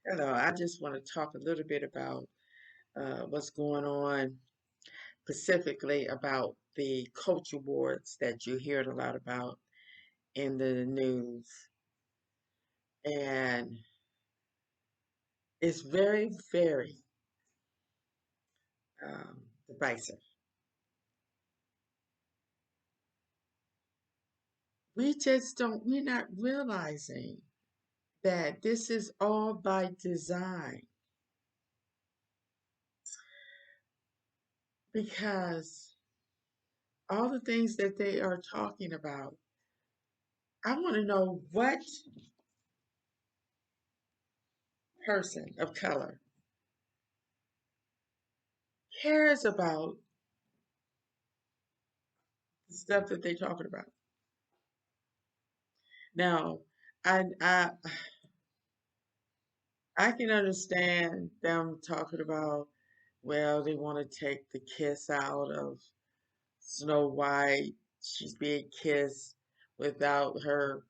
Hello, I just want to talk a little bit about what's going on, specifically about the culture wars that you hear a lot about in the news. And it's very, very divisive. We're not realizing that this is all by design because all the things that they are talking about, I want to know what person of color cares about the stuff that they're talking about. Now, I can understand them talking about, well, they want to take the kiss out of Snow White. She's being kissed without her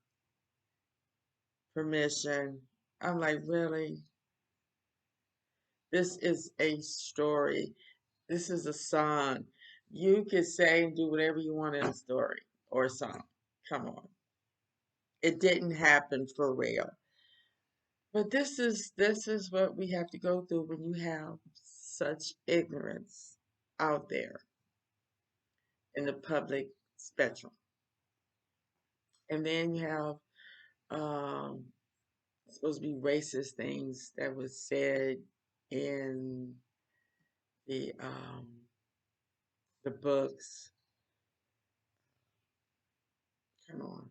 permission. I'm like, really? This is a story. This is a song. You can say and do whatever you want in a story or a song. Come on. It didn't happen for real. But this is what we have to go through when you have such ignorance out there in the public spectrum. And then you have um supposed to be racist things that was said in the books. Come on.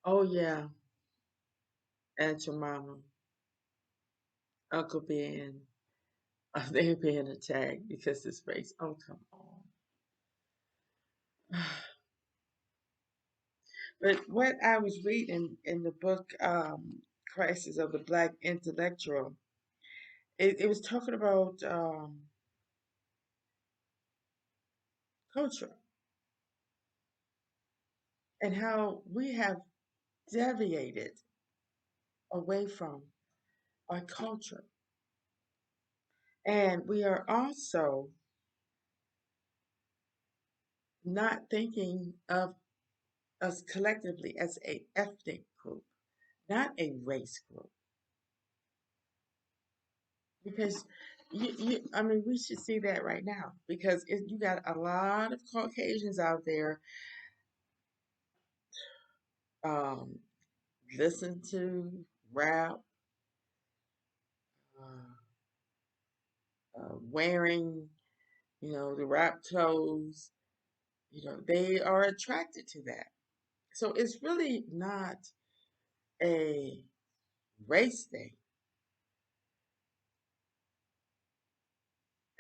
Oh yeah, Aunt your mama, Uncle Ben, they're being attacked because it's race. Oh come on. But what I was reading in the book, Crisis of the Black Intellectual, it was talking about culture and how we have deviated away from our culture. And we are also not thinking of us collectively as a ethnic group, not a race group. Because I mean, we should see that right now because you got a lot of Caucasians out there um, listen to rap, wearing, the rap clothes, they are attracted to that. So it's really not a race thing.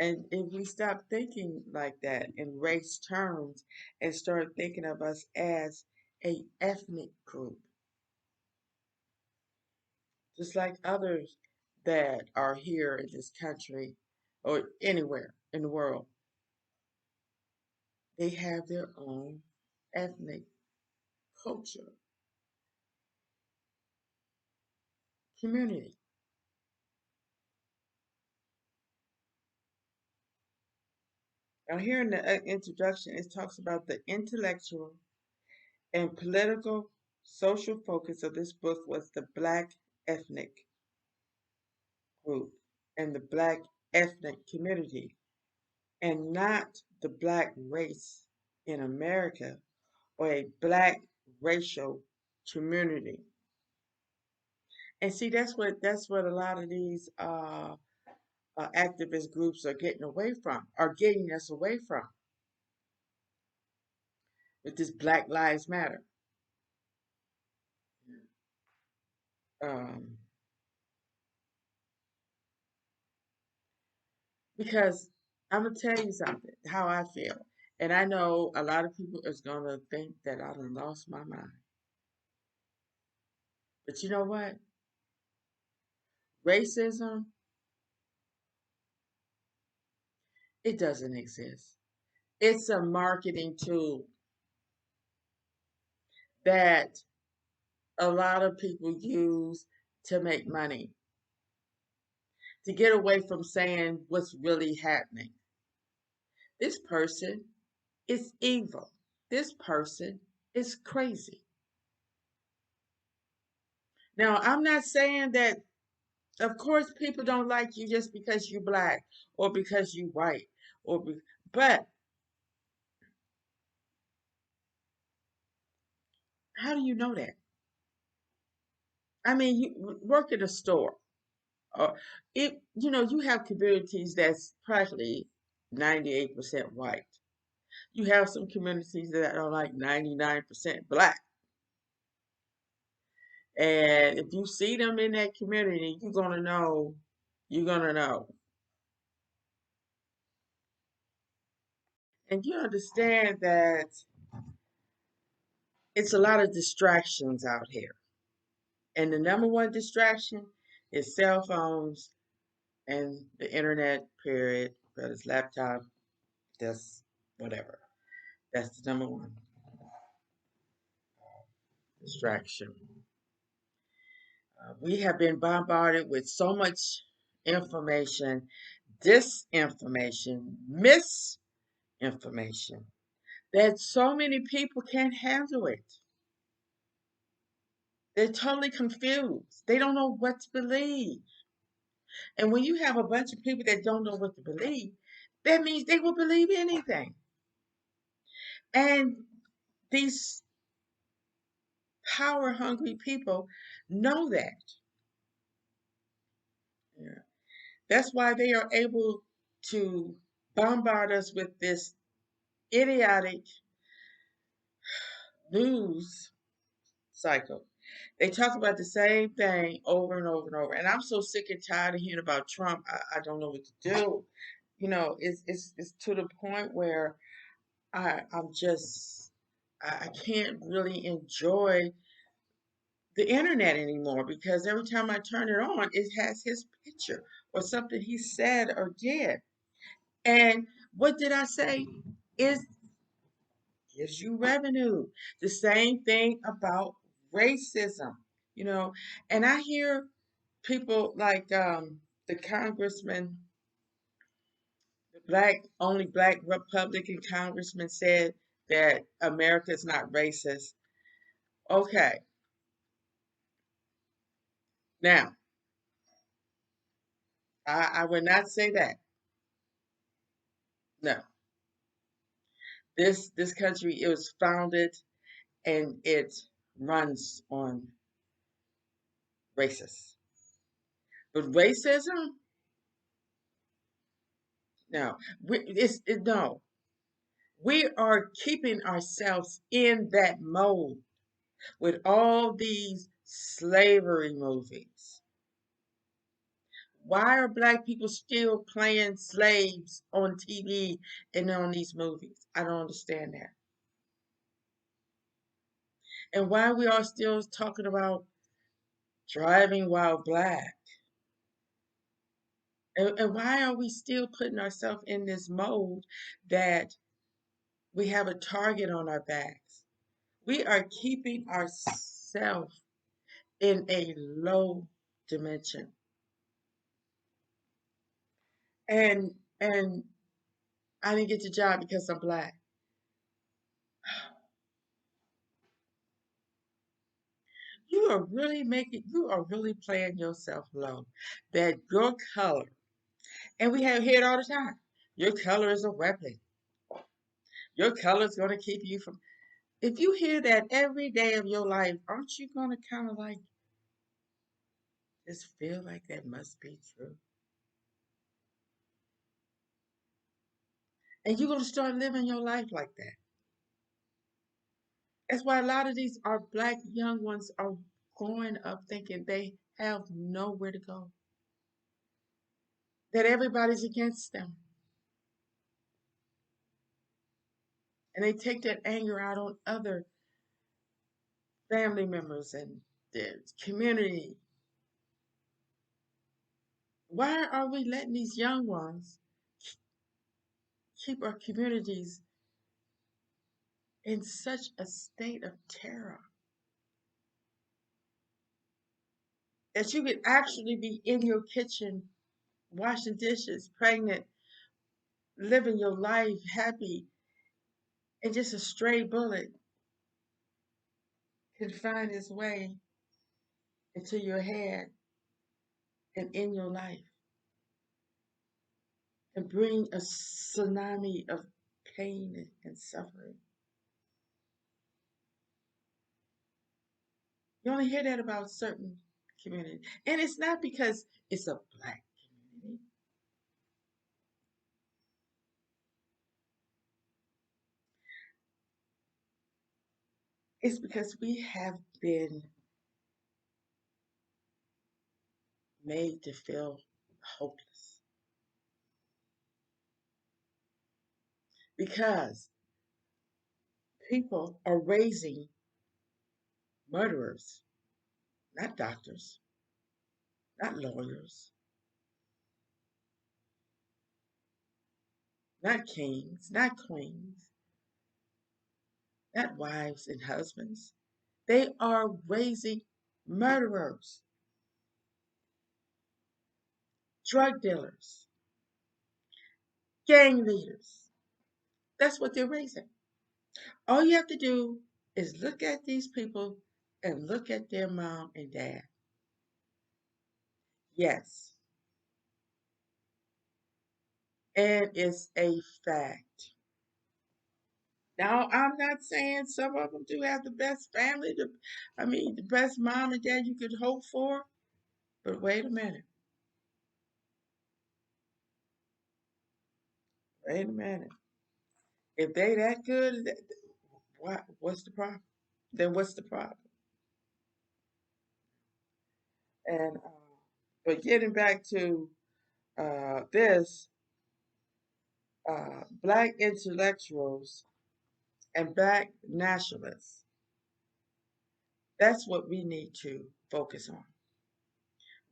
And if we stop thinking like that in race terms and start thinking of us as a ethnic group, just like others that are here in this country or anywhere in the world, they have their own ethnic culture, community. Now, here in the introduction, it talks about the intellectual and political social focus of this book was the Black ethnic group and the Black ethnic community, and not the Black race in America or a Black racial community. And see, that's what a lot of these activist groups are getting away from, are getting us away from with this Black Lives Matter. Um, because I'm gonna tell you something, how I feel, and I know a lot of people is gonna think that I done lost my mind. But you know what? Racism, it doesn't exist. It's a marketing tool that a lot of people use to make money, to get away from saying what's really happening. This person is evil. This person is crazy. Now, I'm not saying that, of course, people don't like you just because you're black or because you're white, but how do you know that? I mean, you work at a store, or you have communities that's practically 98% white. You have some communities that are like 99% black. And if you see them in that community, you're gonna know. And you understand that it's a lot of distractions out here. And the number one distraction is cell phones and the internet, period, whether it's laptop, that's whatever. That's the number one distraction. We have been bombarded with so much information, disinformation, misinformation, that so many people can't handle it. They're totally confused. They don't know what to believe. And when you have a bunch of people that don't know what to believe, that means they will believe anything. And these power hungry people know that. Yeah. That's why they are able to bombard us with this idiotic news cycle. They talk about the same thing over and over and over. And I'm so sick and tired of hearing about Trump. I don't know what to do. It's to the point where I can't really enjoy the internet anymore because every time I turn it on, it has his picture or something he said or did. And what did I say? It gives you revenue. The same thing about racism, you know. And I hear people like the congressman, the only black Republican congressman said that America is not racist. Okay, now I would not say that. No, this country, it was founded and it runs on racist. But racism, no, no. We are keeping ourselves in that mode with all these slavery movies. Why are black people still playing slaves on TV and on these movies? I don't understand that. And why we are still talking about driving while black? And why are we still putting ourselves in this mode that we have a target on our backs? We are keeping ourselves in a low dimension. And I didn't get the job because I'm black. You are really playing yourself low. That your color, and we have hear it all the time. Your color is a weapon. Your color is going to keep you from. If you hear that every day of your life, aren't you going to kind of like just feel like that must be true? And you're going to start living your life like that. That's why a lot of these our black young ones are growing up thinking they have nowhere to go, that everybody's against them. And they take that anger out on other family members and their community. Why are we letting these young ones keep our communities in such a state of terror? that you could actually be in your kitchen washing dishes, pregnant, living your life happy, and just a stray bullet can find its way into your head and in your life and bring a tsunami of pain and suffering. You only hear that about certain communities. And it's not because it's a black community. It's because we have been made to feel hopeless. Because people are raising murderers, not doctors, not lawyers, not kings, not queens, not wives and husbands. They are raising murderers, drug dealers, gang leaders. That's what they're raising. All you have to do is look at these people and look at their mom and dad. Yes, and it's a fact. Now, I'm not saying some of them do have the best family, the best mom and dad you could hope for. But wait a minute. Wait a minute. If they that good, what's the problem? Then what's the problem? And but getting back to this, black intellectuals and black nationalists, that's what we need to focus on.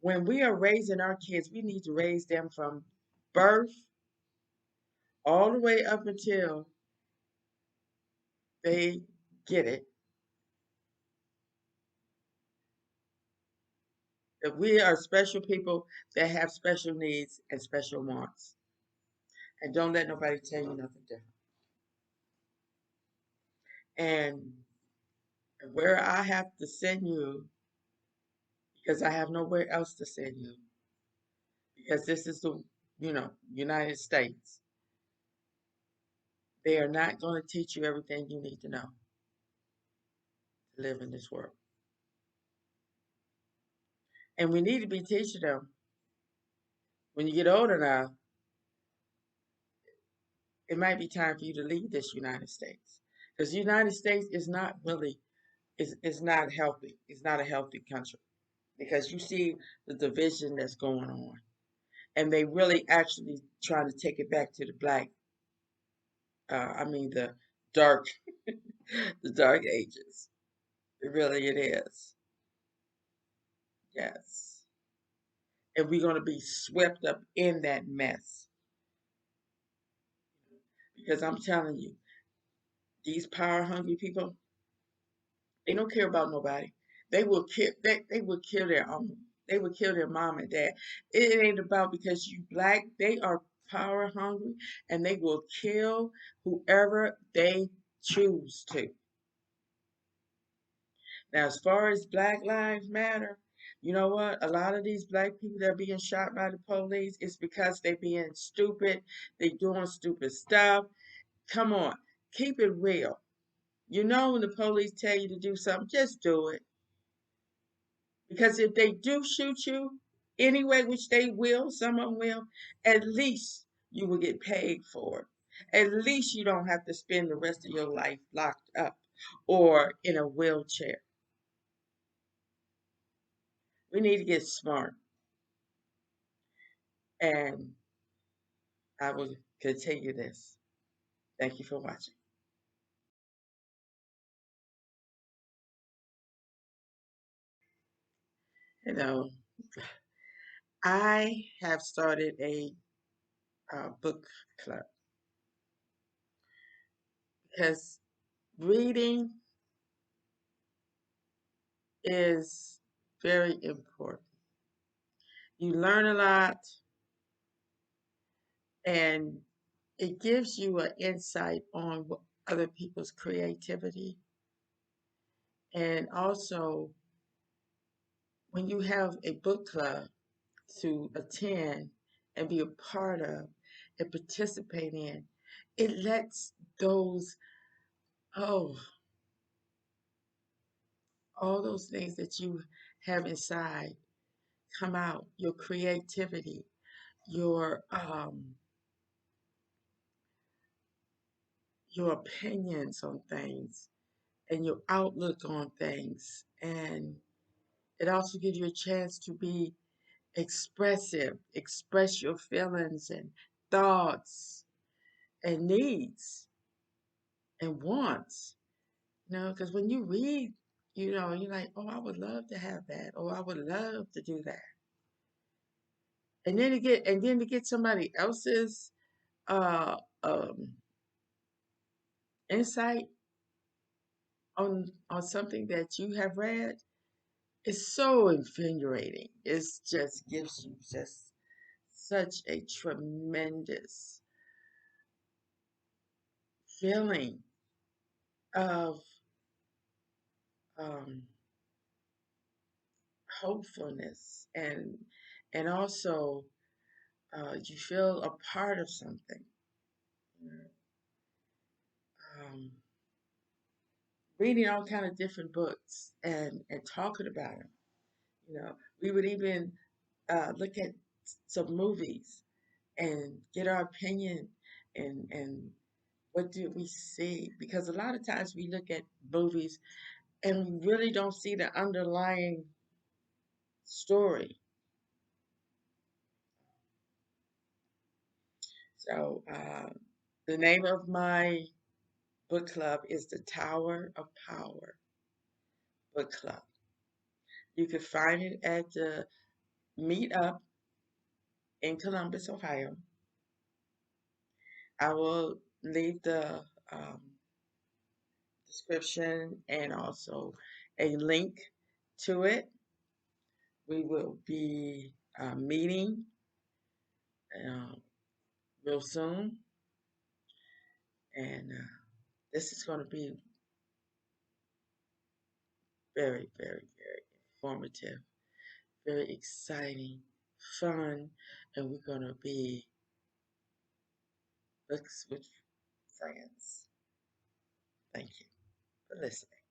When we are raising our kids, we need to raise them from birth all the way up until they get it, that we are special people that have special needs and special wants. And don't let nobody tell you nothing different. And where I have to send you, because I have nowhere else to send you, because this is the, United States. They are not going to teach you everything you need to know to live in this world. And we need to be teaching them when you get old enough, it might be time for you to leave this United States. Because the United States is not really, is not healthy. It's not a healthy country. Because you see the division that's going on. And they really actually trying to take it back to the black, the dark, the dark ages. It is. Yes. And we're going to be swept up in that mess. Because I'm telling you, these power hungry people, they don't care about nobody. They will kill their own. They will kill their mom and dad. It ain't about because you black. They are power hungry and they will kill whoever they choose to. Now, as far as Black Lives Matter, you know what? A lot of these black people that are being shot by the police is because they being stupid. They doing stupid stuff. Come on, keep it real. You know when the police tell you to do something, just do it. Because if they do shoot you anyway, which they will, some of them will, at least you will get paid for it. At least you don't have to spend the rest of your life locked up or in a wheelchair. We need to get smart. And I will continue this. Thank you for watching. You know, I have started a book club because reading is very important. You learn a lot, and it gives you an insight on other people's creativity. And also, when you have a book club to attend and be a part of and participate in, it lets those, oh, all those things that you have inside come out, your creativity, your your opinions on things and your outlook on things. And it also gives you a chance to be expressive, express your feelings and thoughts and needs and wants. Because when you read, you're like, oh, I would love to have that, or I would love to do that. And then to get somebody else's uh um insight on something that you have read is so invigorating. It just gives you just such a tremendous feeling of um, hopefulness, and also you feel a part of something. You know, um, reading all kind of different books and talking about them. We would even look at some movies and get our opinion and what did we see? Because a lot of times we look at movies and we really don't see the underlying story. So the name of my book club is the Tower of Power Book Club. You can find it at the Meetup in Columbus, Ohio. I will leave the description and also a link to it. We will be meeting uh, real soon, and this is going to be very, very, very informative, very exciting, fun, and we're going to be books with friends. Thank you for listening.